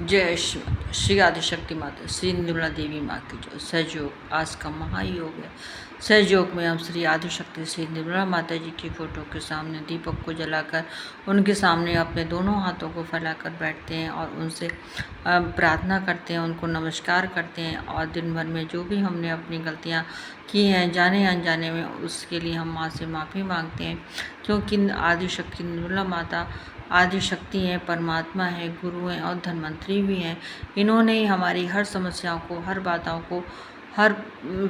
जय श्री आदिशक्ति माता श्री निर्मला देवी माँ की जो सहयोग आज का महायोग है। सहयोग में हम श्री आदिशक्ति श्री निर्मला माता जी की फोटो के सामने दीपक को जलाकर उनके सामने अपने दोनों हाथों को फैलाकर बैठते हैं और उनसे प्रार्थना करते हैं, उनको नमस्कार करते हैं। और दिन भर में जो भी हमने अपनी गलतियाँ की हैं जाने अनजाने में, उसके लिए हम माँ से माफ़ी मांगते हैं, क्योंकि आदिशक्ति निर्मला माता आदि शक्ति हैं, परमात्मा है, गुरु हैं और धन्वंतरी भी हैं। इन्होंने ही हमारी हर समस्याओं को, हर बाधाओं को, हर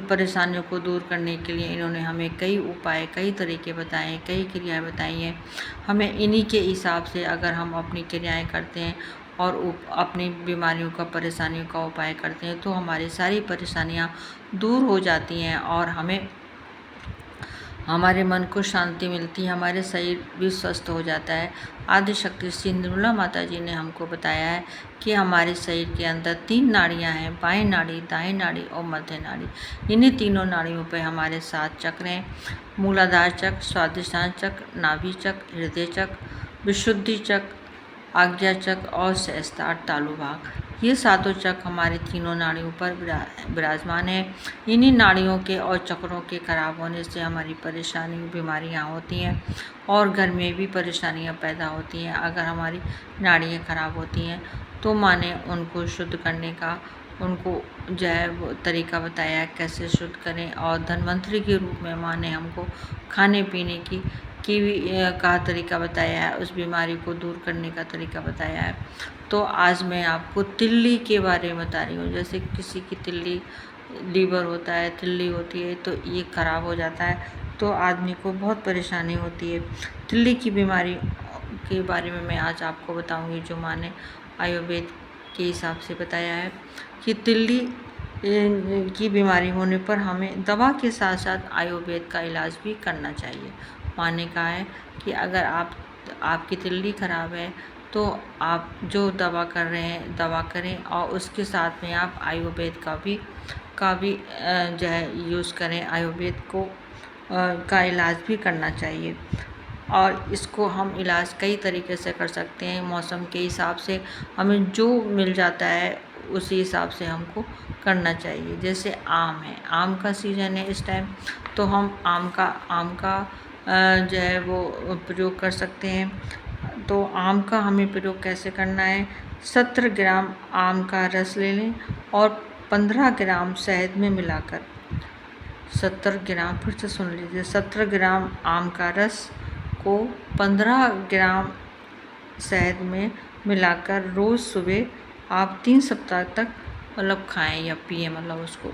परेशानियों को दूर करने के लिए इन्होंने हमें कई उपाय, कई तरीके बताए हैं, कई क्रियाएं बताई हैं। हमें इन्हीं के हिसाब से अगर हम अपनी क्रियाएं करते हैं और अपनी बीमारियों का, परेशानियों का उपाय करते हैं तो हमारी सारी परेशानियां दूर हो जाती हैं और हमारे मन को शांति मिलती है, हमारे शरीर भी स्वस्थ हो जाता है। आदिशक्ति श्री निर्मला माता जी ने हमको बताया है कि हमारे शरीर के अंदर 3 नाड़ियाँ हैं, बाएं नाड़ी, दाएं नाड़ी और मध्य नाड़ी। इन्हीं तीनों नाड़ियों पे हमारे 7 चक्र हैं, मूलाधार चक्र, स्वादिष्ठान चक्र, नाभि चक्र, हृदय चक्र, विशुद्धि चक्र, आज्ञा चक्र और सहस्त्रार तालु भाग। ये 7 चक्र हमारे तीनों नाड़ियों पर विराजमान है। इन्हीं नाड़ियों के और चक्रों के खराब होने से हमारी परेशानी, बीमारियां होती हैं और घर में भी परेशानियां पैदा होती हैं। अगर हमारी नाड़ियां खराब होती हैं तो माँ ने उनको शुद्ध करने का, उनको जो है वो तरीका बताया है कैसे शुद्ध करें। और धन्वंतरी के रूप में माँ ने हमको खाने पीने की का तरीका बताया है, उस बीमारी को दूर करने का तरीका बताया है। तो आज मैं आपको तिल्ली के बारे में बता रही हूँ। जैसे किसी की तिल्ली, लीवर होता है, तिल्ली होती है तो ये खराब हो जाता है तो आदमी को बहुत परेशानी होती है। तिल्ली की बीमारी के बारे में मैं आज आपको बताऊंगी, जो माँ ने आयुर्वेद के हिसाब से बताया है कि तिल्ली की बीमारी होने पर हमें दवा के साथ साथ आयुर्वेद का इलाज भी करना चाहिए। माँ ने कहा है कि अगर आपकी तिल्ली खराब है तो आप जो दवा कर रहे हैं दवा करें और उसके साथ में आप आयुर्वेद का भी जो है यूज़ करें। आयुर्वेद को का इलाज भी करना चाहिए और इसको हम इलाज कई तरीके से कर सकते हैं। मौसम के हिसाब से हमें जो मिल जाता है उसी हिसाब से हमको करना चाहिए। जैसे आम है, आम का सीज़न है इस टाइम, तो हम आम का जो है वो प्रयोग कर सकते हैं। तो आम का हमें प्रयोग कैसे करना है, 17 ग्राम आम का रस ले लें और 15 ग्राम शहद में मिलाकर, 17 ग्राम, फिर से सुन लीजिए, 17 ग्राम आम का रस को 15 ग्राम शहद में मिलाकर रोज़ सुबह आप 3 सप्ताह तक मतलब खाएं या पिए, मतलब उसको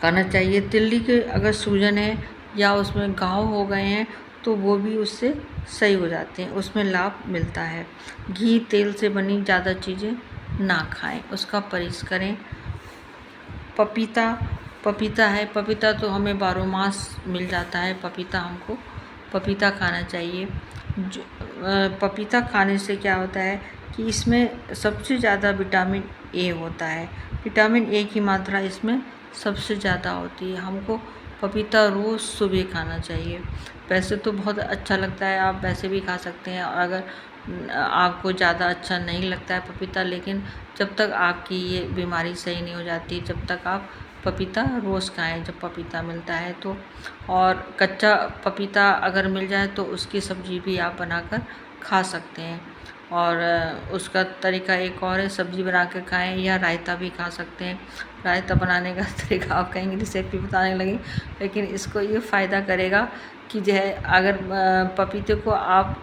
करना चाहिए। तिल्ली के अगर सूजन है या उसमें घाव हो गए हैं तो वो भी उससे सही हो जाते हैं, उसमें लाभ मिलता है। घी तेल से बनी ज़्यादा चीज़ें ना खाएं, उसका परहेज़ करें। पपीता है, पपीता तो हमें 12 मास मिल जाता है। हमको पपीता खाना चाहिए। पपीता खाने से क्या होता है कि इसमें सबसे ज़्यादा विटामिन ए होता है। विटामिन ए की मात्रा इसमें सबसे ज़्यादा होती है। हमको पपीता रोज़ सुबह खाना चाहिए। वैसे तो बहुत अच्छा लगता है, आप वैसे भी खा सकते हैं। और अगर आपको ज़्यादा अच्छा नहीं लगता है पपीता, लेकिन जब तक आपकी ये बीमारी सही नहीं हो जाती, जब तक आप पपीता रोज़ खाएं जब पपीता मिलता है तो। और कच्चा पपीता अगर मिल जाए तो उसकी सब्ज़ी भी आप बनाकर खा सकते हैं। और उसका तरीका एक और है, सब्ज़ी बना के खाएं या रायता भी खा सकते हैं। रायता बनाने का तरीका आप कहेंगे रेसिपी बताने लगी, लेकिन इसको ये फ़ायदा करेगा कि जो है अगर पपीते को आप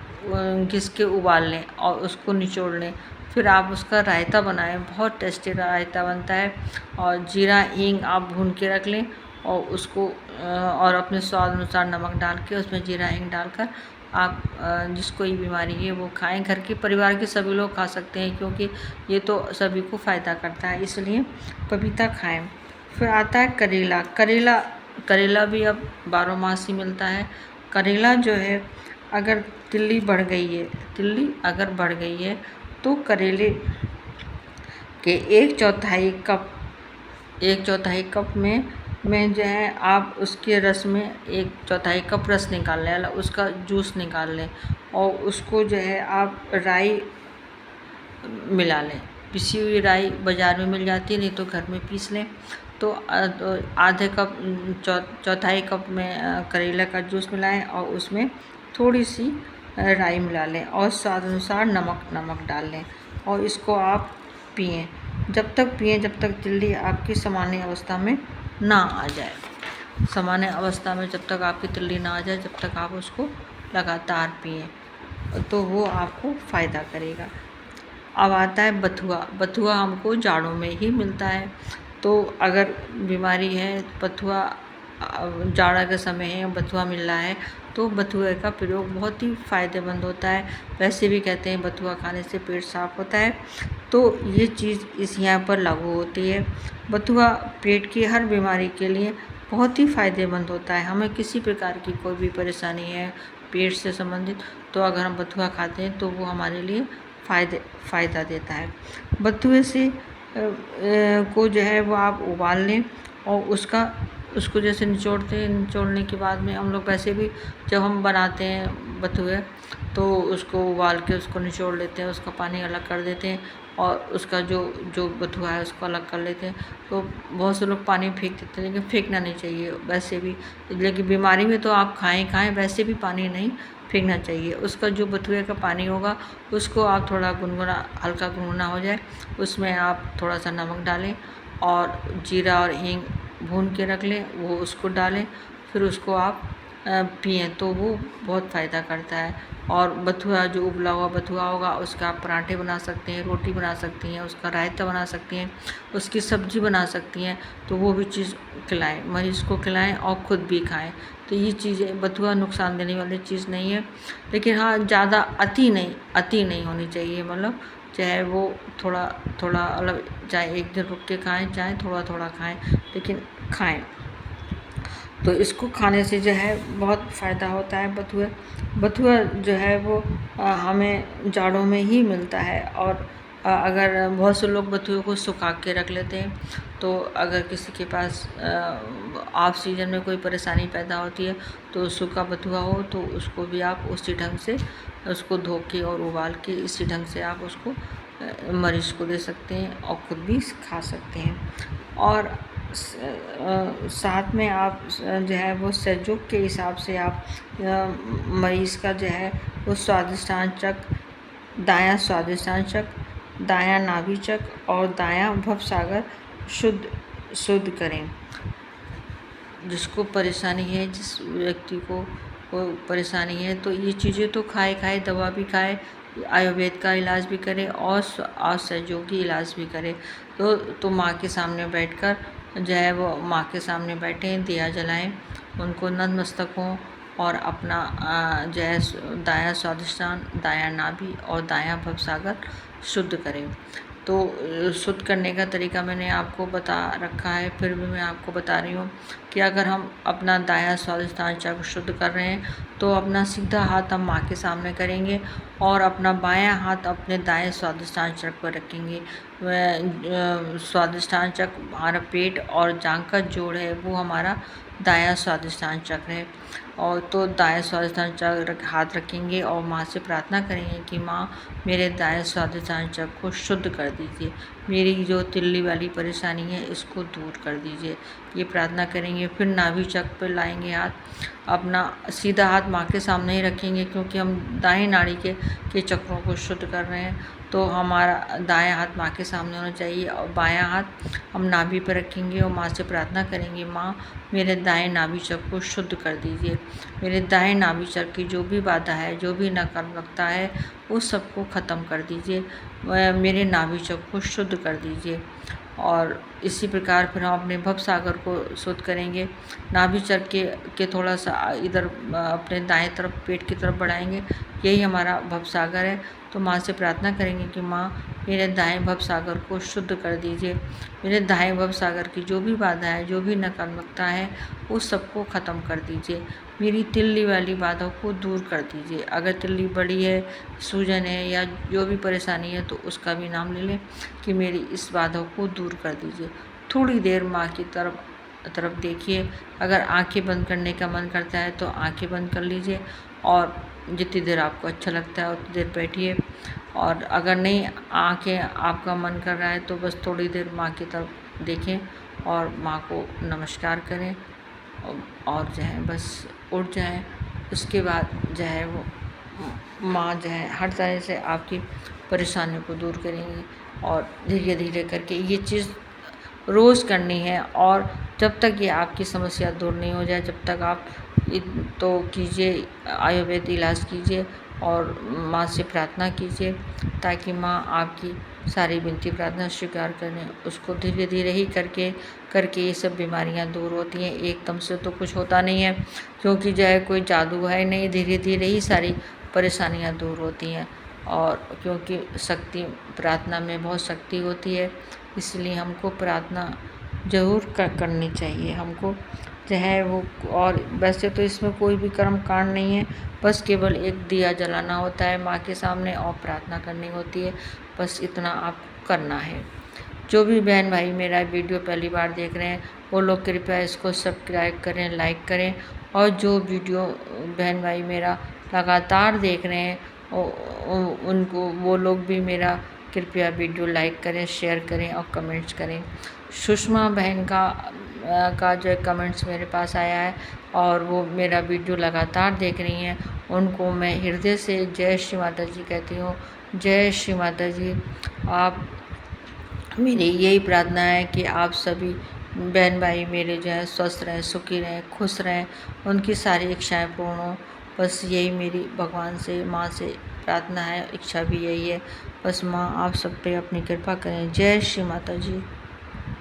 घिस के उबाल लें और उसको निचोड़ लें, फिर आप उसका रायता बनाएं, बहुत टेस्टी रायता बनता है। और जीरा हींग आप भून के रख लें और उसको और अपने स्वाद अनुसार नमक डाल के उसमें जीरा हींग डालकर आप जिसको ये बीमारी है वो खाएं। घर के परिवार के सभी लोग खा सकते हैं, क्योंकि ये तो सभी को फ़ायदा करता है, इसलिए पपीता खाएं। फिर आता है करेला भी अब 12 मास ही मिलता है। करेला जो है, अगर तिल्ली अगर बढ़ गई है तो करेले के 1/4 कप में जो है आप उसके रस में 1/4 कप रस निकाल लें, उसका जूस निकाल लें और उसको जो है आप मिला लें। पिसी हुई राई बाज़ार में मिल जाती है, नहीं तो घर में पीस लें। तो आधे कप चौथाई कप में करेला का जूस मिलाएं और उसमें थोड़ी सी राई मिला लें और स्वाद अनुसार नमक डाल लें और इसको आप पिएं। जब तक पिएं जब तक तिल्ली आपकी सामान्य अवस्था में ना आ जाए। सामान्य अवस्था में जब तक आपकी तिल्ली ना आ जाए, जब तक आप उसको लगातार पिएं, तो वो आपको फ़ायदा करेगा। अब आता है बथुआ। बथुआ हमको जाड़ों में ही मिलता है, तो अगर बीमारी है, बथुआ जाड़ा का समय है, बथुआ मिल रहा है, तो बथुए का प्रयोग बहुत ही फ़ायदेमंद होता है। वैसे भी कहते हैं बथुआ खाने से पेट साफ़ होता है, तो ये चीज़ इस यहाँ पर लागू होती है। बथुआ पेट की हर बीमारी के लिए बहुत ही फ़ायदेमंद होता है। हमें किसी प्रकार की कोई भी परेशानी है पेट से संबंधित, तो अगर हम बथुआ खाते हैं तो वो हमारे लिए फ़ायदा देता है। बथुए से को जो है वो आप उबाल लें और उसको जैसे निचोड़ने के बाद में हम लोग वैसे भी जब हम बनाते हैं बथुए, तो उसको उबाल के उसको निचोड़ लेते हैं, उसका पानी अलग कर देते हैं और उसका जो बथुआ है उसको अलग कर लेते हैं। तो बहुत से लोग पानी फेंक देते हैं, लेकिन फेंकना नहीं चाहिए वैसे भी। लेकिन बीमारी में तो आप खाएं, वैसे भी पानी नहीं फेंकना चाहिए। उसका जो बथुए का पानी होगा उसको आप थोड़ा हल्का गुनगुना हो जाए, उसमें आप थोड़ा सा नमक डालें और जीरा और हींग भून के रख लें, वो उसको डालें, फिर उसको आप पिएं, तो वो बहुत फ़ायदा करता है। और बथुआ जो उबला हुआ बथुआ होगा उसका आप पराठे बना सकते हैं, रोटी बना सकती हैं, उसका रायता बना सकती हैं, उसकी सब्ज़ी बना सकती हैं, तो वो भी चीज़ खिलाएं, मरीज़ को खिलाएं और ख़ुद भी खाएं। तो ये चीज़ें, बथुआ नुकसान देने वाली चीज़ नहीं है, लेकिन हाँ ज़्यादा अति नहीं होनी चाहिए। मतलब चाहे वो थोड़ा थोड़ा अलग, चाहे एक दिन रुक के खाएं, चाहे थोड़ा थोड़ा खाएं, लेकिन खाएं। तो इसको खाने से जो है बहुत फ़ायदा होता है। बथुआ जो है वो हमें जाड़ों में ही मिलता है। और अगर बहुत से लोग बथुए को सुखा के रख लेते हैं, तो अगर किसी के पास ऑफ सीजन में कोई परेशानी पैदा होती है, तो सूखा बथुआ हो तो उसको भी आप उसी ढंग से उसको धो के और उबाल के इसी ढंग से आप उसको मरीज़ को दे सकते हैं और ख़ुद भी खा सकते हैं। और साथ में आप जो है वो सहयोग के हिसाब से आप मरीज़ का जो है वो स्वादिष्टांचक, दायां स्वादिष्टांचक, दायां नाभिचक और दायां भवसागर शुद्ध करें। जिसको परेशानी है, जिस व्यक्ति को परेशानी है, तो ये चीज़ें तो खाए दवा भी खाए, आयुर्वेद का इलाज भी करे और सहयोगी इलाज भी करे। तो माँ के सामने बैठकर जो है वो माँ के सामने बैठें, दिया जलाएं, उनको नतमस्तक हों और अपना जो है दायां स्वादिष्टान, दायां नाभि और दायां भवसागर शुद्ध करें। तो शुद्ध करने का तरीका मैंने आपको बता रखा है, फिर भी मैं आपको बता रही हूँ कि अगर हम अपना दायां स्वादिष्टांचल शुद्ध कर रहे हैं, तो अपना सीधा हाथ हम माँ के सामने करेंगे और अपना बायां हाथ अपने दाएं स्वादिष्टांचल पर रखेंगे। स्वादिष्टांचल हमारा पेट और जांघ का जोड़ है, वो हमारा दायां स्वादिष्टान चक्र है। और तो दाएं स्वादिष्टान चक्र हाथ रखेंगे और माँ से प्रार्थना करेंगे कि माँ मेरे दाएं स्वादिष्टान चक्र को शुद्ध कर दीजिए, मेरी जो तिल्ली वाली परेशानी है इसको दूर कर दीजिए, ये प्रार्थना करेंगे। फिर नाभि चक्र पर लाएंगे हाथ, अपना सीधा हाथ माँ के सामने ही रखेंगे, क्योंकि हम दाएं नाड़ी के चक्रों को शुद्ध कर रहे हैं, तो हमारा दायां हाथ माँ के सामने होना चाहिए और बायां हाथ हम नाभि पर रखेंगे और माँ से प्रार्थना करेंगे, माँ मेरे दाएं नाभि चक्र को शुद्ध कर दीजिए, मेरे दाएं नाभि चक्र की जो भी बाधा है, जो भी नकारात्मकता है, उस सबको ख़त्म कर दीजिए, मेरे नाभि चक्र को शुद्ध कर दीजिए। और इसी प्रकार फिर हम अपने भवसागर को शुद्ध करेंगे। नाभि चक्र के थोड़ा सा इधर अपने दाएं तरफ पेट की तरफ बढ़ाएंगे, यही हमारा भवसागर है। तो माँ से प्रार्थना करेंगे कि माँ मेरे दाएं भवसागर को शुद्ध कर दीजिए, मेरे दाएं भवसागर की जो भी बाधा है, जो भी नकारात्मकता है, उस सबको ख़त्म कर दीजिए, मेरी तिल्ली वाली बाधा को दूर कर दीजिए। अगर तिल्ली बड़ी है, सूजन है या जो भी परेशानी है, तो उसका भी नाम ले लें कि मेरी इस बाधा को दूर कर दीजिए। थोड़ी देर माँ की तरफ देखिए। अगर आंखें बंद करने का मन करता है तो आंखें बंद कर लीजिए और जितनी देर आपको अच्छा लगता है उतनी देर बैठिए। और अगर नहीं आके आपका मन कर रहा है तो बस थोड़ी देर माँ की तरफ देखें और माँ को नमस्कार करें और जो है बस उठ जाएं। उसके बाद जो है वो माँ जो है हर तरह से आपकी परेशानियों को दूर करेंगी। और धीरे धीरे करके ये चीज़ रोज़ करनी है। और जब तक ये आपकी समस्या दूर नहीं हो जाए, जब तक आप तो कीजिए, आयुर्वेद इलाज कीजिए और माँ से प्रार्थना कीजिए ताकि माँ आपकी सारी विनती प्रार्थना स्वीकार करें। उसको धीरे धीरे ही करके ये सब बीमारियां दूर होती हैं। एकदम से तो कुछ होता नहीं है, क्योंकि जो है कोई जादू है नहीं, धीरे धीरे ही सारी परेशानियां दूर होती हैं। और क्योंकि शक्ति, प्रार्थना में बहुत शक्ति होती है, इसलिए हमको प्रार्थना ज़रूर करनी चाहिए हमको जो है वो। और वैसे तो इसमें कोई भी कर्म कांड नहीं है, बस केवल एक दिया जलाना होता है माँ के सामने और प्रार्थना करनी होती है, बस इतना आप करना है। जो भी बहन भाई मेरा वीडियो पहली बार देख रहे हैं वो लोग कृपया इसको सब्सक्राइब करें, लाइक करें। और जो वीडियो बहन भाई मेरा लगातार देख रहे हैं उनको वो लोग भी मेरा कृपया वीडियो लाइक करें, शेयर करें और कमेंट्स करें। सुषमा बहन का जो कमेंट्स मेरे पास आया है और वो मेरा वीडियो लगातार देख रही हैं, उनको मैं हृदय से जय श्री माता जी कहती हूँ। जय श्री माता जी। आप, मेरी यही प्रार्थना है कि आप सभी बहन भाई मेरे जो है स्वस्थ रहें, सुखी रहें, खुश रहें, उनकी सारी इच्छाएं पूर्ण हों। बस यही मेरी भगवान से, माँ से प्रार्थना है, इच्छा भी यही है। बस माँ आप सब पे अपनी कृपा करें। जय श्री माता जी।